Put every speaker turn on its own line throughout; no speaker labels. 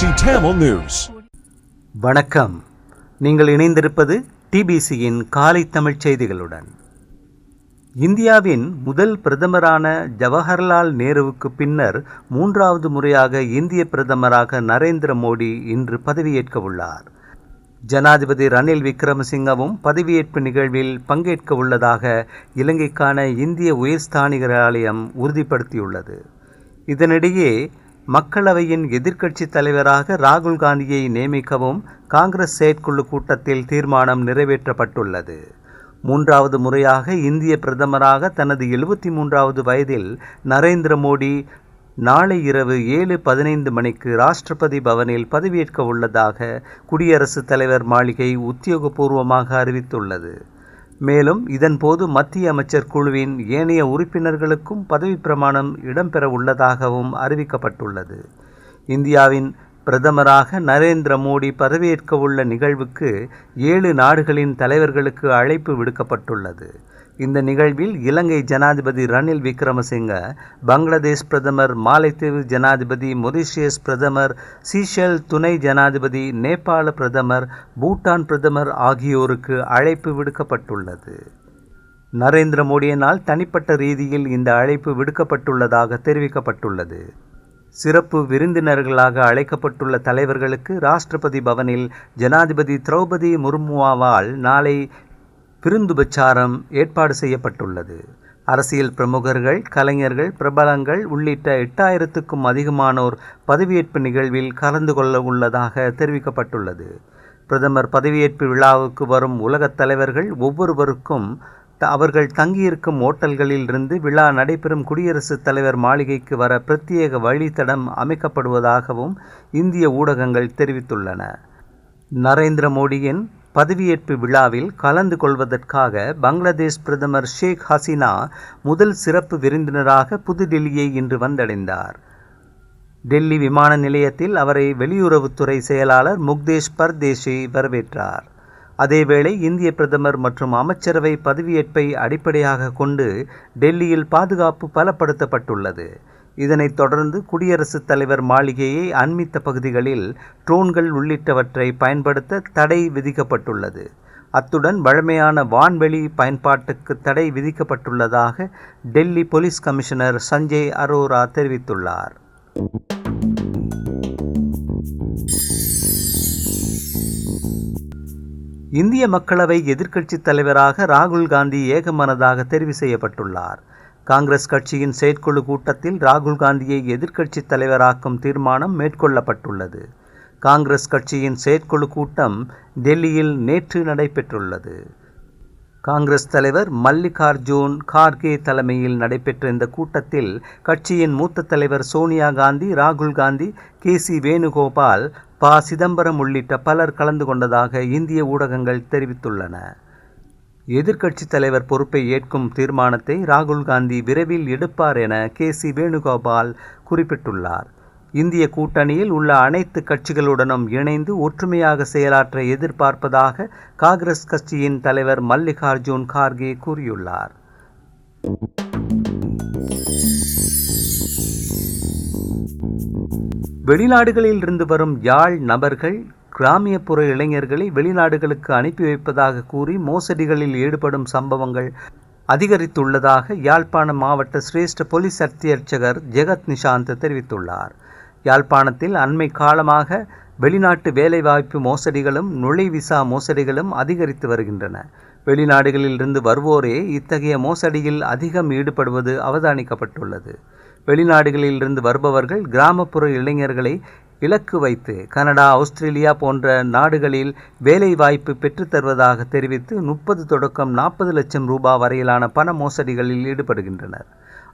TBC Tamil News.
வணக்கம். நீங்கள் இணைந்திருப்பது டிபிசியின் காலை தமிழ்ச் செய்திகளுடன். இந்தியாவின் முதல் பிரதமரான ஜவஹர்லால் நேருவுக்கு பின்னர் மூன்றாவது முறையாக இந்திய பிரதமராக நரேந்திர மோடி இன்று பதவியேற்க உள்ளார். ஜனாதிபதி ரணில் விக்ரமசிங்கவும் பதவியேற்பு நிகழ்வில் பங்கேற்க உள்ளதாக இலங்கைக்கான இந்திய உயர்ஸ்தானிகர் ஆலயம் உறுதிப்படுத்தியுள்ளது. இதனிடையே மக்களவையின் எதிர்க்கட்சி தலைவராக ராகுல் காந்தியை நியமிக்கவும் காங்கிரஸ் செயற்குழு கூட்டத்தில் தீர்மானம் நிறைவேற்றப்பட்டுள்ளது. மூன்றாவது முறையாக இந்திய பிரதமராக தனது 73வது வயதில் நரேந்திர மோடி நாளை இரவு 7:15 மணிக்கு ராஷ்டிரபதி பவனில் பதவியேற்க உள்ளதாக குடியரசுத் தலைவர் மாளிகை உத்தியோகபூர்வமாக அறிவித்துள்ளது. மேலும் இதன்போது மத்திய அமைச்சர் குழுவின் ஏனைய உறுப்பினர்களுக்கும் பதவி பிரமாணம் இடம்பெற உள்ளதாகவும் அறிவிக்கப்பட்டுள்ளது. இந்தியாவின் பிரதமராக நரேந்திர மோடி பதவியேற்க உள்ள நிகழ்வுக்கு 7 நாடுகளின் தலைவர்களுக்கு அழைப்பு விடுக்கப்பட்டுள்ளது. இந்த நிகழ்வில் இலங்கை ஜனாதிபதி ரணில் விக்ரமசிங்க, பங்களாதேஷ் பிரதமர், மாலைத்தீவு ஜனாதிபதி, மொரிஷியஸ் பிரதமர், சீஷெல் துணை ஜனாதிபதி, நேபாள பிரதமர், பூட்டான் பிரதமர் ஆகியோருக்கு அழைப்பு விடுக்கப்பட்டுள்ளது. நரேந்திர மோடியினால் தனிப்பட்ட ரீதியில் இந்த அழைப்பு விடுக்கப்பட்டுள்ளதாக தெரிவிக்கப்பட்டுள்ளது. சிறப்பு விருந்தினர்களாக அழைக்கப்பட்டுள்ள தலைவர்களுக்கு ராஷ்டிரபதி பவனில் ஜனாதிபதி திரௌபதி முர்முவால் நாளை விருந்துபச்சாரம் ஏற்பாடு செய்யப்பட்டுள்ளது. அரசியல் பிரமுகர்கள், கலைஞர்கள், பிரபலங்கள் உள்ளிட்ட 8000க்கும் அதிகமானோர் பதவியேற்பு நிகழ்வில் கலந்து கொள்ள உள்ளதாக தெரிவிக்கப்பட்டுள்ளது. பிரதமர் பதவியேற்பு விழாவுக்கு வரும் உலகத் தலைவர்கள் ஒவ்வொருவருக்கும் அவர்கள் தங்கியிருக்கும் ஓட்டல்களில் இருந்து விழா நடைபெறும் குடியரசுத் தலைவர் மாளிகைக்கு வர பிரத்யேக வழித்தடம் அமைக்கப்படுவதாகவும் இந்திய ஊடகங்கள் தெரிவித்துள்ளன. நரேந்திர மோடியின் பதவியேற்பு விழாவில் கலந்து கொள்வதற்காக பங்களாதேஷ் பிரதமர் ஷேக் ஹசீனா முதல் சிறப்பு விருந்தினராக புதுடெல்லியை இன்று வந்தடைந்தார். டெல்லி விமான நிலையத்தில் அவரை வெளியுறவுத்துறை செயலாளர் முக்தேஷ் பர்தேஷி வரவேற்றார். அதேவேளை இந்திய பிரதமர் மற்றும் அமைச்சரவை பதவியேற்பை அடிப்படையாக கொண்டு டெல்லியில் பாதுகாப்பு பலப்படுத்தப்பட்டுள்ளது. இதனைத் தொடர்ந்து குடியரசுத் தலைவர் மாளிகையை அண்மித்த பகுதிகளில் ட்ரோன்கள் உள்ளிட்டவற்றை பயன்படுத்த தடை விதிக்கப்பட்டுள்ளது. அத்துடன் வழமையான வான்வெளி பயன்பாட்டுக்கு தடை விதிக்கப்பட்டுள்ளதாக டெல்லி போலீஸ் கமிஷனர் சஞ்சய் அரோரா தெரிவித்துள்ளார். இந்திய மக்களவை எதிர்க்கட்சித் தலைவராக ராகுல் காந்தி ஏகமனதாக தெரிவு செய்யப்பட்டுள்ளார். காங்கிரஸ் கட்சியின் செயற்குழு கூட்டத்தில் ராகுல் காந்தியை எதிர்க்கட்சித் தலைவராக்கும் தீர்மானம் மேற்கொள்ளப்பட்டுள்ளது. காங்கிரஸ் கட்சியின் செயற்குழு கூட்டம் டெல்லியில் நேற்று நடைபெற்றுள்ளது. காங்கிரஸ் தலைவர் மல்லிகார்ஜுன் கார்கே தலைமையில் நடைபெற்ற இந்த கூட்டத்தில் கட்சியின் மூத்த தலைவர் சோனியா காந்தி, ராகுல் காந்தி, கே.சி. வேணுகோபால், ப. சிதம்பரம் உள்ளிட்ட பலர் கலந்து கொண்டதாக இந்திய ஊடகங்கள் தெரிவித்துள்ளன. எதிர்க்கட்சித் தலைவர் பொறுப்பை ஏற்கும் தீர்மானத்தை ராகுல் காந்தி விரைவில் எடுப்பார் என கே.சி. வேணுகோபால் குறிப்பிட்டுள்ளார். இந்திய கூட்டணியில் உள்ள அனைத்து கட்சிகளுடனும் இணைந்து ஒற்றுமையாக செயலாற்ற எதிர்பார்ப்பதாக காங்கிரஸ் கட்சியின் தலைவர் மல்லிகார்ஜுன் கார்கே கூறியுள்ளார். வெளிநாடுகளில் இருந்து வரும் யாழ் நபர்கள் கிராமியப்புற இளைஞர்களை வெளிநாடுகளுக்கு அனுப்பி வைப்பதாக கூறி மோசடிகளில் ஈடுபடும் சம்பவங்கள் அதிகரித்துள்ளதாக யாழ்ப்பாண மாவட்ட சிரேஷ்ட போலீஸ் அத்தியட்சகர் ஜெகத் நிஷாந்த் தெரிவித்துள்ளார். யாழ்ப்பாணத்தில் அண்மை காலமாக வெளிநாட்டு வேலைவாய்ப்பு மோசடிகளும் நுழைவிசா மோசடிகளும் அதிகரித்து வருகின்றன. வெளிநாடுகளில் இருந்து வருவோரே இத்தகைய மோசடியில் அதிகம் ஈடுபடுவது அவதானிக்கப்பட்டுள்ளது. வெளிநாடுகளில் இருந்து வருபவர்கள் கிராமப்புற இளைஞர்களை இலக்கு வைத்து கனடா, ஆஸ்திரேலியா போன்ற நாடுகளில் வேலைவாய்ப்பு பெற்றுத்தருவதாக தெரிவித்து 30 தொடக்கம் 40 லட்சம் ரூபாய் வரையிலான பண மோசடிகளில் ஈடுபடுகின்றனர்.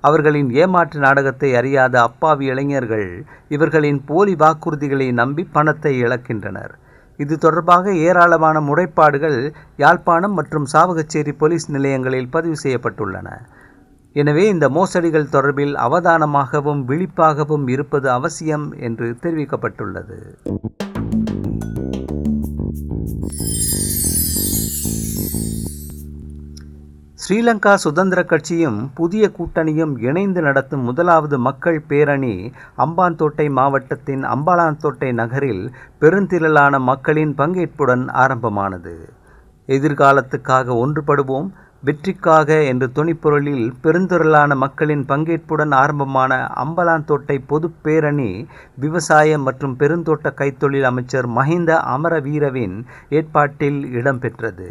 அவர்களின் ஏமாற்று நாடகத்தை அறியாத அப்பாவி இளைஞர்கள் இவர்களின் போலி வாக்குறுதிகளை நம்பி பணத்தை இழக்கின்றனர். இது தொடர்பாக ஏராளமான முறைப்பாடுகள் யாழ்ப்பாணம் மற்றும் சாவகச்சேரி போலீஸ் நிலையங்களில் பதிவு செய்யப்பட்டுள்ளன. எனவே இந்த மோசடிகள் தொடர்பில் அவதானமாகவும் விழிப்பாகவும் இருப்பது அவசியம் என்று தெரிவிக்கப்பட்டுள்ளது. ஸ்ரீலங்கா சுதந்திர கட்சியும் புதிய கூட்டணியும் இணைந்து நடத்தும் முதலாவது மக்கள் பேரணி அம்பாந்தோட்டை மாவட்டத்தின் அம்பாலாந்தோட்டை நகரில் பெருந்திரளான மக்களின் பங்கேற்புடன் ஆரம்பமானது. எதிர்காலத்துக்காக ஒன்றுபடுவோம், வெற்றிக்காக என்ற துணிப்பொருளில் பெருந்திரளான மக்களின் பங்கேற்புடன் ஆரம்பமான அம்பலாந்தோட்டை பொது பேரணி விவசாய மற்றும் பெருந்தோட்ட கைத்தொழில் அமைச்சர் மஹிந்த அமரவீரவின் ஏற்பாட்டில் இடம்பெற்றது.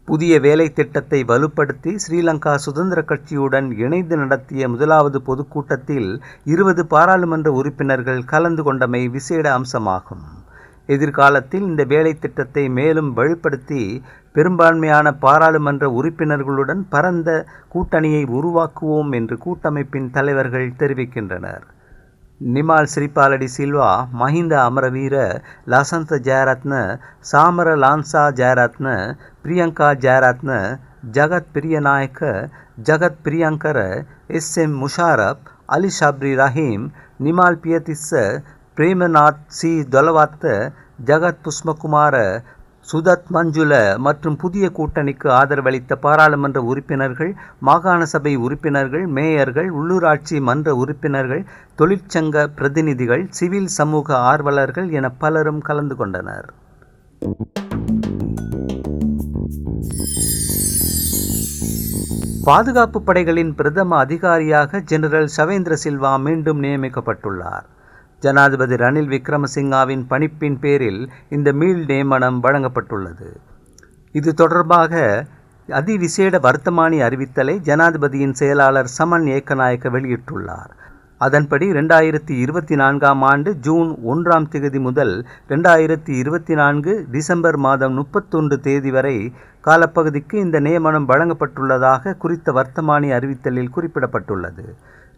புதிய வேலை திட்டத்தை வலுப்படுத்தி ஸ்ரீலங்கா சுதந்திர கட்சியுடன் இணைந்து நடத்திய முதலாவது பொதுக்கூட்டத்தில் 20 பாராளுமன்ற உறுப்பினர்கள் கலந்து கொண்டமை விசேட அம்சமாகும். எதிர்காலத்தில் இந்த வேலை திட்டத்தை மேலும் வலுப்படுத்தி பெரும்பான்மையான பாராளுமன்ற உறுப்பினர்களுடன் பரந்த கூட்டணியை உருவாக்குவோம் என்று கூட்டமைப்பின் தலைவர்கள் தெரிவிக்கின்றனர். நிமால் ஸ்ரீபாலடி சில்வா, மஹிந்த அமரவீர, லசந்த ஜெயரத்ன, சாமர லான்சா ஜெயரத்ன, பிரியங்கா ஜெயரத்ன, ஜகத் பிரியநாயக்க, ஜகத் பிரியங்கர, SM முஷாரப், அலி ஷப்ரி ரஹீம், நிமால் பியதிஸ்ஸ, பிரேமநாத் சி தொலவாத்த, ஜகத் புஷ்மகுமார, சுதத் மஞ்சுல மற்றும் புதிய கூட்டணிக்கு ஆதரவளித்த பாராளுமன்ற உறுப்பினர்கள், மாகாண சபை உறுப்பினர்கள், மேயர்கள், உள்ளூராட்சி மன்ற உறுப்பினர்கள், தொழிற்சங்க பிரதிநிதிகள், சிவில் சமூக ஆர்வலர்கள் என பலரும் கலந்து கொண்டனர். பாதுகாப்பு படைகளின் பிரதம அதிகாரியாக ஜெனரல் ஷவேந்திர சில்வா மீண்டும் நியமிக்கப்பட்டுள்ளார். ஜனாதிபதி ரணில் விக்ரமசிங்காவின் பணிப்பின் பேரில் இந்த மீள் நியமனம் வழங்கப்பட்டுள்ளது. இது தொடர்பாக அதிவிசேட வர்த்தமானி அறிவித்தலை ஜனாதிபதியின் செயலாளர் சமன் ஏக்கநாயக்க வெளியிட்டுள்ளார். அதன்படி 2024 ஆண்டு ஜூன் 1 முதல் 2024 டிசம்பர் மாதம் 31 வரை காலப்பகுதிக்கு இந்த நியமனம் வழங்கப்பட்டுள்ளதாக குறித்த வர்த்தமானி அறிவித்தலில் குறிப்பிடப்பட்டுள்ளது.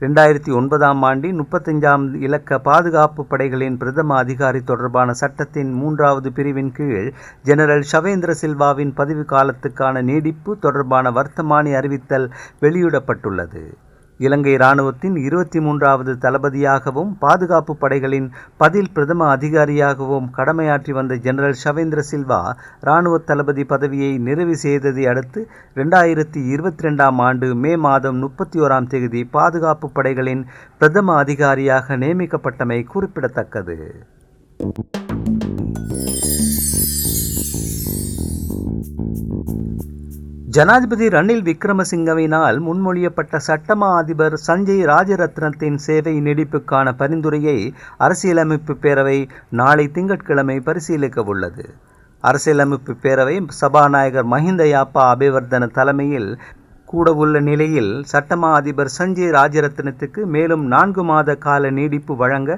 2009 ஆண்டின் 35 இலக்க பாதுகாப்பு படைகளின் பிரதம அதிகாரி தொடர்பான சட்டத்தின் 3வது பிரிவின் கீழ் ஜெனரல் ஷவேந்திர சில்வாவின் பதவி காலத்துக்கான நீடிப்பு தொடர்பான வர்த்தமானி அறிவித்தல் வெளியிடப்பட்டுள்ளது. இலங்கை இராணுவத்தின் 23வது தளபதியாகவும் பாதுகாப்பு படைகளின் பதில் பிரதம அதிகாரியாகவும் கடமையாற்றி வந்த ஜெனரல் ஷவேந்திர சில்வா இராணுவ தளபதி பதவியை நிறைவு செய்ததை அடுத்து 2022 ஆண்டு மே மாதம் 31 பாதுகாப்பு படைகளின் பிரதம அதிகாரியாக நியமிக்கப்பட்டமை குறிப்பிடத்தக்கது. ஜனாதிபதி ரணில் விக்ரமசிங்கவினால் முன்மொழியப்பட்ட சட்டமா அதிபர் சஞ்சய் ராஜரத்னத்தின் சேவை நீடிப்புக்கான பரிந்துரையை அரசியலமைப்பு பேரவை நாளை திங்கட்கிழமை பரிசீலிக்க உள்ளது. அரசியலமைப்பு பேரவை சபாநாயகர் மஹிந்த யாப்பா அபிவர்தன தலைமையில் கூடவுள்ள நிலையில் சட்டமா அதிபர் சஞ்சய் ராஜரத்னத்துக்கு மேலும் 4 மாத கால நீடிப்பு வழங்க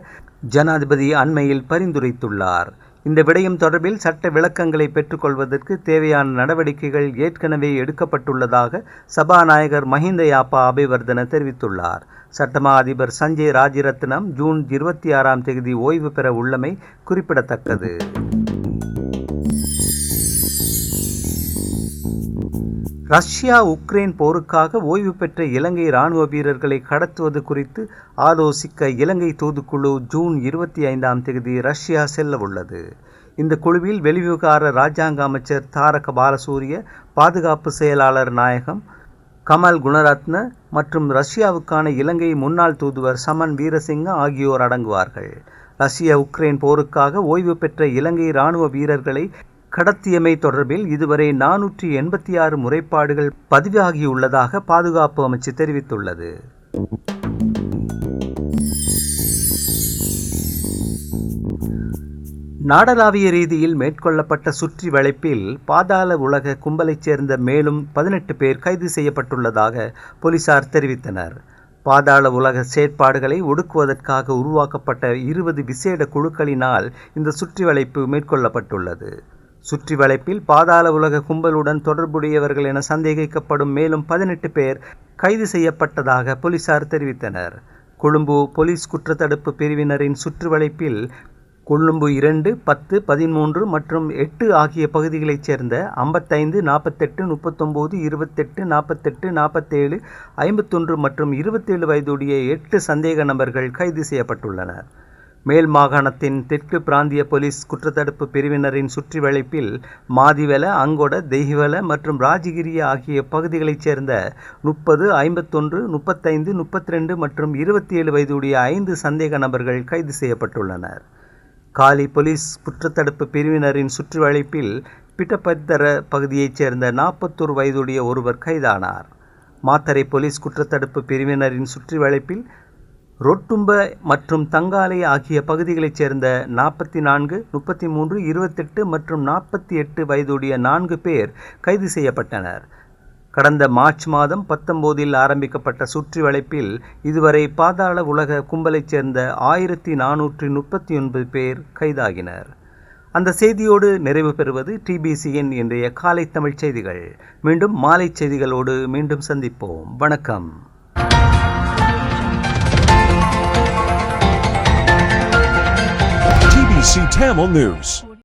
ஜனாதிபதி அண்மையில் பரிந்துரைத்துள்ளார். இந்த விடயம் தொடர்பில் சட்ட விளக்கங்களை பெற்றுக்கொள்வதற்கு தேவையான நடவடிக்கைகள் ஏற்கனவே எடுக்கப்பட்டுள்ளதாக சபாநாயகர் மஹிந்த யாப்பா அபிவர்தன தெரிவித்துள்ளார். சட்டமா அதிபர் சஞ்சய் ராஜரத்னம் ஜூன் 26 ஓய்வு பெற உள்ளமை குறிப்பிடத்தக்கது. ரஷ்யா உக்ரைன் போருக்காக ஓய்வு பெற்ற இலங்கை இராணுவ வீரர்களை கடத்துவது குறித்து ஆலோசிக்க இலங்கை தூதுக்குழு ஜூன் 25 ரஷ்யா செல்ல உள்ளது. இந்த குழுவில் வெளிவிவகார இராஜாங்க அமைச்சர் தாரக பாலசூரிய, பாதுகாப்பு செயலாளர் நாயகம் கமல் குணரத்ன மற்றும் ரஷ்யாவுக்கான இலங்கை முன்னாள் தூதுவர் சமன் வீரசிங்க ஆகியோர் அடங்குவார்கள். ரஷ்யா உக்ரைன் போருக்காக ஓய்வு பெற்ற இலங்கை இராணுவ வீரர்களை கடத்தியமை தொடர்பில் இதுவரை 486 முறைப்பாடுகள் பதிவாகியுள்ளதாக பாதுகாப்பு அமைச்சு தெரிவித்துள்ளது. நாடளாவிய ரீதியில் மேற்கொள்ளப்பட்ட சுற்றி வளைப்பில் பாதாள உலக கும்பலைச் சேர்ந்த மேலும் 18 பேர் கைது செய்யப்பட்டுள்ளதாக போலீசார் தெரிவித்தனர். பாதாள உலக செயற்பாடுகளை ஒடுக்குவதற்காக உருவாக்கப்பட்ட 20 விசேட குழுக்களினால் இந்த சுற்றி வளைப்பு மேற்கொள்ளப்பட்டுள்ளது. சுற்றி வளைப்பில் பாதாள உலக கும்பலுடன் தொடர்புடையவர்கள் என சந்தேகிக்கப்படும் மேலும் 18 பேர் கைது செய்யப்பட்டதாக போலீசார் தெரிவித்தனர். கொழும்பு போலீஸ் குற்றத்தடுப்பு பிரிவினரின் சுற்றி வளைப்பில் கொழும்பு 2, 10, 13 மற்றும் 8 ஆகிய பகுதிகளைச் சேர்ந்த 55, 48, 39, 28, 48, 47, 51 மற்றும் 27 வயதுடைய 8 சந்தேக நபர்கள் கைது செய்யப்பட்டுள்ளனர். மேல் மாகாணத்தின் தெற்கு பிராந்திய போலீஸ் குற்றத்தடுப்பு பிரிவினரின் சுற்றிவளைப்பில் மாதிவெல, அங்கொட, தெஹிவல மற்றும் ராஜகிரிய ஆகிய பகுதிகளைச் சேர்ந்த 30, 51, 35, 32 மற்றும் 27 வயதுடைய 5 சந்தேக நபர்கள் கைது செய்யப்பட்டுள்ளனர். காலி போலீஸ் குற்றத்தடுப்பு பிரிவினரின் சுற்றிவளைப்பில் பிட்டபத்தர பகுதியைச் சேர்ந்த 41 வயதுடைய ஒருவர் கைதானார். மாத்தறை போலீஸ் குற்றத்தடுப்பு பிரிவினரின் சுற்றிவளைப்பில் ரொட்டும்ப மற்றும் தங்காலை ஆகிய பகுதிகளைச் சேர்ந்த 44, 33, 28 மற்றும் 48 வயதுடைய 4 பேர் கைது செய்யப்பட்டனர். கடந்த மார்ச் மாதம் 19இல் ஆரம்பிக்கப்பட்ட சுற்றிவளைப்பில் இதுவரை பாதாள உலக கும்பலைச் சேர்ந்த 1439 பேர் கைதாகினர். அந்த செய்தியோடு நிறைவு பெறுவது டிபிசியின் இன்றைய காலை தமிழ் செய்திகள். மீண்டும் மாலை செய்திகளோடு மீண்டும் சந்திப்போம். வணக்கம்.
TBC Tamil News.